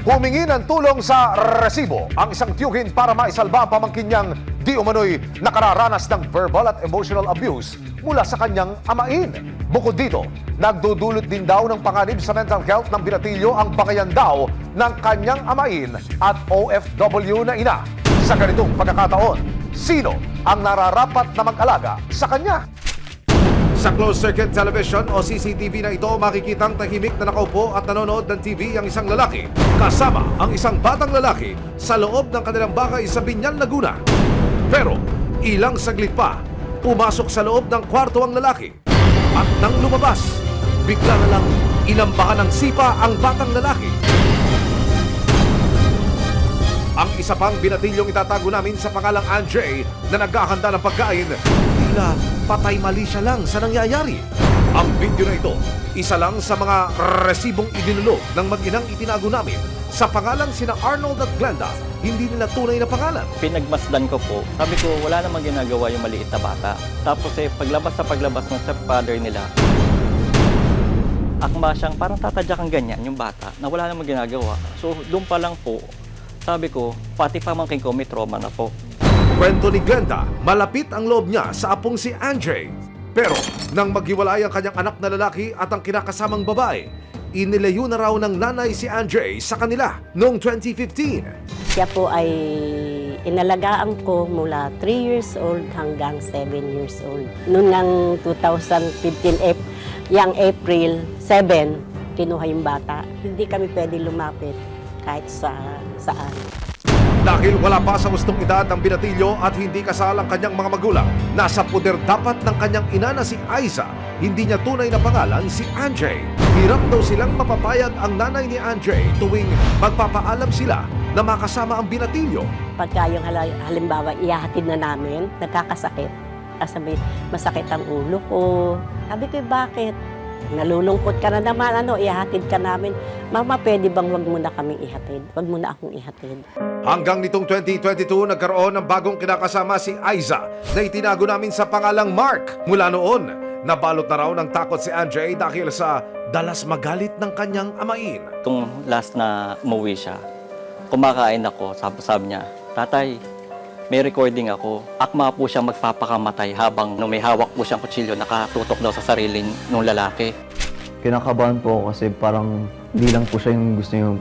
Humingi ng tulong sa resibo ang isang tiyuhin para maisalba ang pamangkin niyang di umano'y nakararanas ng verbal at emotional abuse mula sa kanyang amain. Bukod dito, nagdudulot din daw ng panganib sa mental health ng binatilyo ang bangayan daw ng kanyang amain at OFW na ina. Sa ganitong pagkakataon, sino ang nararapat na mag-alaga sa kanya? Sa closed-circuit television o CCTV na ito, makikitang tahimik na nakaupo at nanonood ng TV ang isang lalaki kasama ang isang batang lalaki sa loob ng kanilang bahay sa Biñan, Laguna. Pero ilang saglit pa, pumasok sa loob ng kwarto ang lalaki at nang lumabas, bigla na lang inambahan ng sipa ang batang lalaki. Ang isa pang binatilyong itatago namin sa pangalang Andre na naghahanda ng pagkain, tila patay mali siya lang sa nangyayari. Ang video na ito, isa lang sa mga resibong idinulog ng mag-inang itinago namin sa pangalang sina Arnold at Glenda, hindi nila tunay na pangalan. Pinagmasdan ko po, sabi ko wala namang ginagawa yung maliit na bata. Tapos paglabas ng stepfather nila, akma siyang parang tatadyakan ganyan yung bata na wala namang ginagawa. So doon pa lang po, sabi ko, pati pamangkin ko may trauma na po. Kwento ni Glenda, malapit ang loob niya sa apong si Andre. Pero nang maghiwalay ang kanyang anak na lalaki at ang kinakasamang babae, inilayo na raw ng nanay si Andre sa kanila noong 2015. Siya po ay inalagaan ko mula 3 years old hanggang 7 years old. Noong ng 2015, yung April 7, kinuha yung bata. Hindi kami pwede lumapit kahit saan. Dahil wala pa sa gustong edad ang binatilyo at hindi kasal ang kanyang mga magulang, nasa puder dapat ng kanyang ina na si Aiza, hindi niya tunay na pangalan si Andre. Hirap daw silang mapapayag ang nanay ni Andre tuwing magpapaalam sila na makasama ang binatilyo. Pagka yung halimbawa ihahatid na namin, nagkakasakit. Sabi, masakit ang ulo ko. Sabi ko, bakit? Nalulungkot ka na naman, ihahatid ka namin. Mama, pwede bang wag mo na kaming ihatid? Wag mo na akong ihatid. Hanggang nitong 2022, nagkaroon ng bagong kinakasama si Aiza na itinago namin sa pangalang Mark. Mula noon, nabalot na raw ng takot si Andre dahil sa dalas magalit ng kanyang amain. Itong last na umuwi siya, kumakain ako, sabi niya, Tatay, may recording ako. Akma po siya magpapakamatay habang may hawak po siyang kutsilyo, nakatutok daw sa sarili ng lalaki. Kinakabahan po ako kasi parang hindi lang po siya yung gusto yung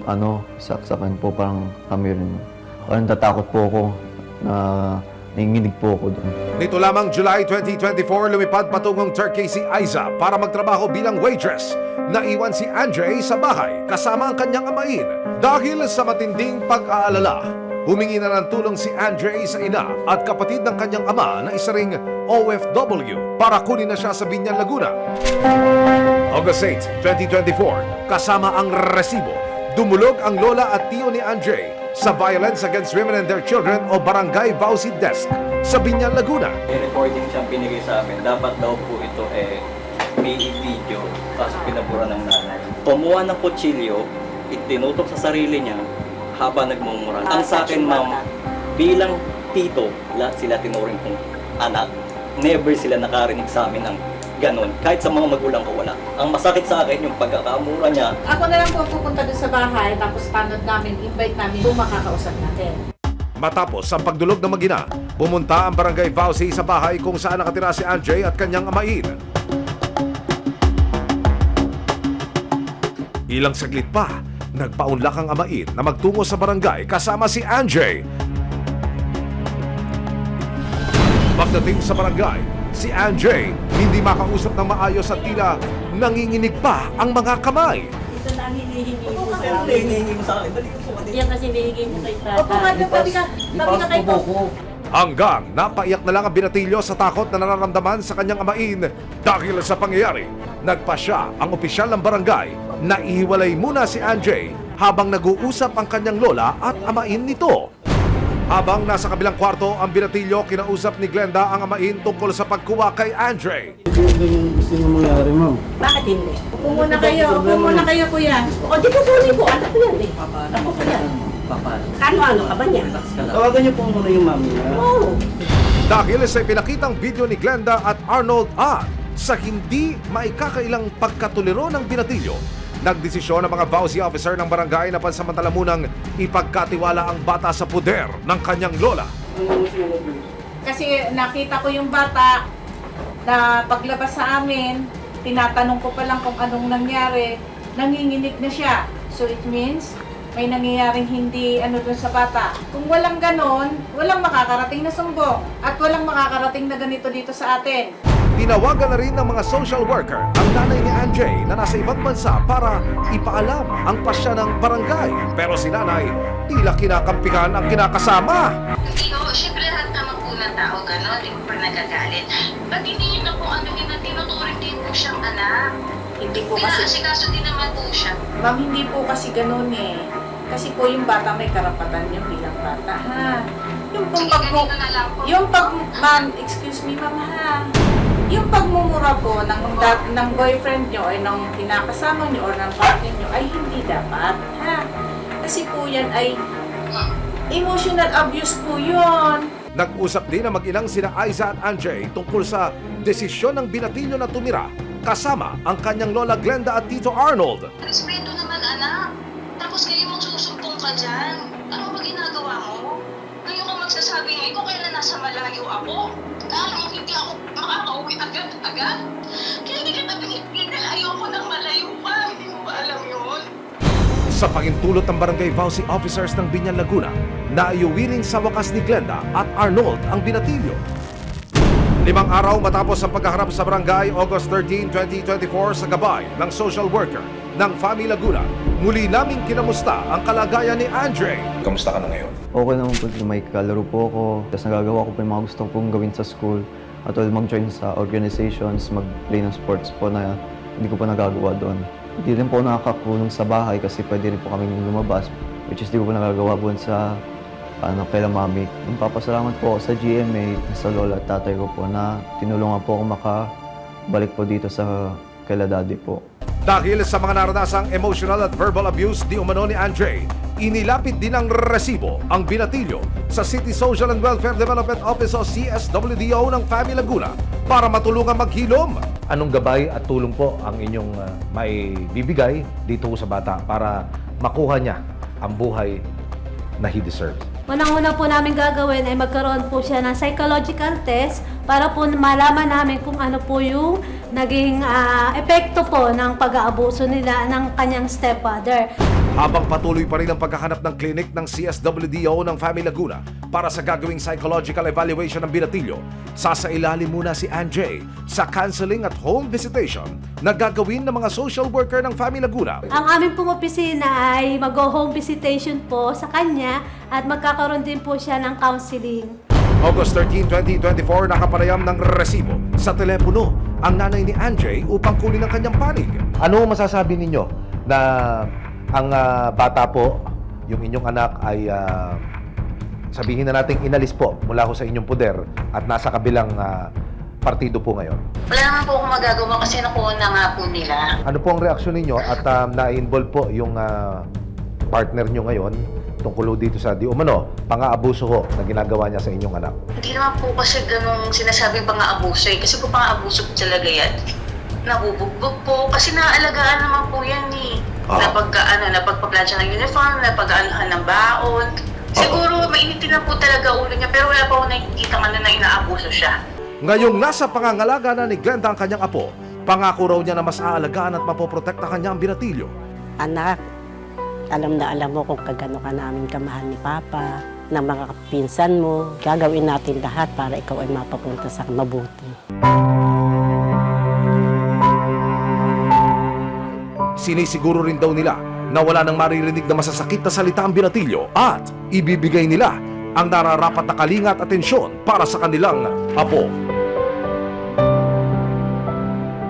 saksakan po, parang kami rin. Parang tatakot po ako na nanginginig po ako doon. Nito lamang July 2024, lumipad patungong Turkey si Aiza para magtrabaho bilang waitress. Naiwan si Andre sa bahay kasama ang kanyang amain. Dahil sa matinding pag-aalala, humingi na ng tulong si Andre sa ina at kapatid ng kanyang ama na isa ring OFW para kunin na siya sa Biñan, Laguna. August 8, 2024, kasama ang resibo, dumulog ang lola at tiyo ni Andre sa Violence Against Women and Their Children o Barangay Vauci Desk sa Biñan, Laguna. May recording siyang binigay sa amin. Dapat daw po ito may video, kaso pinabura ng nanay. Kumuha ng kutsilyo, itinutok sa sarili niya habang nagmumura. Ang sa akin, ma'am, bilang tito, lahat sila tinuring kong anak. Never sila nakarinig sa amin ng ganon. Kahit sa mga magulang ko, wala. Ang masakit sa akin, yung pagkakamura niya. Ako na lang po pupunta doon sa bahay, tapos tanod namin, invite namin, kung makakausap natin. Matapos ang pagdulog ng mag-ina, pumunta ang Barangay Vauci sa bahay kung saan nakatira si Andre at kanyang amain. Ilang saglit pa, nagpaunlak ang amain na magtungo sa barangay kasama si Andre. Pagdating sa barangay, si Andre hindi makausap ng maayos at tila nanginginig pa ang mga kamay. Ito na ang hinihingi mo sa Hinihingi mo sa akin. Dali po. Yan kasi hinihingi mo kay tatay. Opo nga, tabi ka kay po. Hanggang napaiyak na lang ang binatilyo sa takot na nararamdaman sa kanyang amain dahil sa pangyayari. Nagpa siya ang opisyal ng barangay na ihiwalay muna si Andre habang nag-uusap ang kanyang lola at amain nito. Habang nasa kabilang kwarto ang binatilyo, kinausap ni Glenda ang amain tungkol sa pagkuha kay Andre. Ito yung gusto niyo mangyari, ma'am. Bakit hindi? Upo muna kayo, kuya. O, di ko kunin ko. Anak ko yan eh. Ako ko yan. Ano ka ba niya? Tawagan niyo po muna yung mami. Oo. Dahil sa pinakitang video ni Glenda at Arnold at sa hindi maikakailang pagkatuliro ng binatilyo, Nagdesisyon ang mga VAUSI officer ng barangay na pansamantala munang ipagkatiwala ang bata sa poder ng kanyang lola. Kasi nakita ko yung bata na paglabas sa amin, tinatanong ko pa lang kung anong nangyari, nanginginig na siya. So it means, may nangyayaring hindi dun sa bata. Kung walang ganon, walang makakarating na sumbong at walang makakarating na ganito dito sa atin. Tinawagan na rin ng mga social worker ang nanay ni Anjay na nasa ibang bansa para ipaalam ang pasya ng barangay. Pero si nanay, tila kinakampihan ang kinakasama. Hindi ho, syempre lahat naman po ng tao gano'n, hindi ko pa nagagalit. Ba't hindi nyo na po na tinuturing din po siyang anak? Hindi po kasi, Pinaasikaso din naman po siya. ma'am, hindi po kasi ganon eh. Kasi po yung bata may karapatan niya bilang bata, ha? Yung pong Sige, ganito na lang po. ma'am, excuse me, ma'am, ha? Yung pagmumura po ng boyfriend nyo ay ng kinakasama nyo or ng partner nyo ay hindi dapat, ha? Kasi po yan ay emotional abuse po yun. Nag-usap din ang mag-inang sina Aiza at Anjay tungkol sa desisyon ng binatilyo na tumira kasama ang kanyang lola Glenda at Tito Arnold. Respeto naman anak. Tapos kayo magsusumpong ka dyan. Ano ba ginagawa mo? Ngayon ka magsasabi nga, ikaw kailan nasa malayo ako? Kala mo hindi ako makakauwi agad-agad? Kaya hindi kita pinipigil, ayoko nang malayo pa. Hindi mo ba alam yun? Sa pangintulot ng barangay VAUSI officers ng Binyan, Laguna, naiuwi rin sa wakas ni Glenda at Arnold ang binatilyo. 5 araw matapos ang paghaharap sa barangay, August 13, 2024 sa gabay ng social worker ng FAMI Laguna, muli naming kinamusta ang kalagayan ni Andre. Kamusta ka na ngayon? Okay naman po, may kalaro po ako. Tapos nagagawa ko po yung mga gusto kong gawin sa school. At mag-join sa organizations, mag-play ng sports po na hindi ko pa nagagawa doon. Hindi rin po nakakakulong sa bahay kasi pwede rin po kami lumabas, which is di ko po nagagawa po sa kay mami. Papasalamat po ako sa GMA, sa lola at tatay ko po na tinulungan po ako makabalik po dito sa kaila daddy po. Dahil sa mga naranasang emotional at verbal abuse di umano ni Andre, inilapit din ng resibo ang binatilyo sa City Social and Welfare Development Office o CSWDO ng FAMI Laguna para matulungan maghilom. Anong gabay at tulong po ang inyong maibibigay dito sa bata para makuha niya ang buhay na he deserves? Unang-una po namin gagawin ay magkaroon po siya ng psychological test para po malaman namin kung ano po yung naging epekto po ng pag-aabuso nila ng kanyang stepfather. Habang patuloy pa rin ang paghahanap ng clinic ng CSWDO ng FAMI Laguna para sa gagawing psychological evaluation ng binatilyo, sasailalim muna si Anjay sa counseling at home visitation na gagawin ng mga social worker ng FAMI Laguna. Ang aming pong opisina ay mag-home visitation po sa kanya at magkakaroon din po siya ng counseling. August 13, 2024, nakapanayam ng resibo sa telepono ang nanay ni Anjay upang kunin ang kanyang panig. Ano masasabi ninyo na ang bata po, yung inyong anak ay sabihin na nating inalis po mula ho sa inyong poder at nasa kabilang partido po ngayon? Wala naman po akong magagawa kasi nakuha na nga po nila. Ano po ang reaksyon ninyo at na-involve po yung partner nyo ngayon tungkol dito sa di umano pang-aabuso ho na ginagawa niya sa inyong anak? Hindi naman po kasi ganung sinasabing pang-aabuso eh. Kasi po pang-aabuso po talaga yan. Nabubugbog po kasi naaalagaan naman po yan eh. Napagpaplan siya ng uniform, napag-aanahan ng baon. Siguro mainitin na po talaga ulo niya pero wala pa ako nakikita na inaabuso siya. Ngayong nasa pangangalaga na ni Glenda ang kanyang apo, pangako raw niya na mas aalagaan at mapoprotekta kanya ang binatilyo. Anak, alam na alam mo kung kagano ka namin kamahal ni Papa, ng mga pinsan mo. Gagawin natin lahat para ikaw ay mapapunta sa mabuti. Sinisiguro rin daw nila na wala nang maririnig na masasakit na salita ang binatilyo at ibibigay nila ang nararapat na kalinga at atensyon para sa kanilang apo.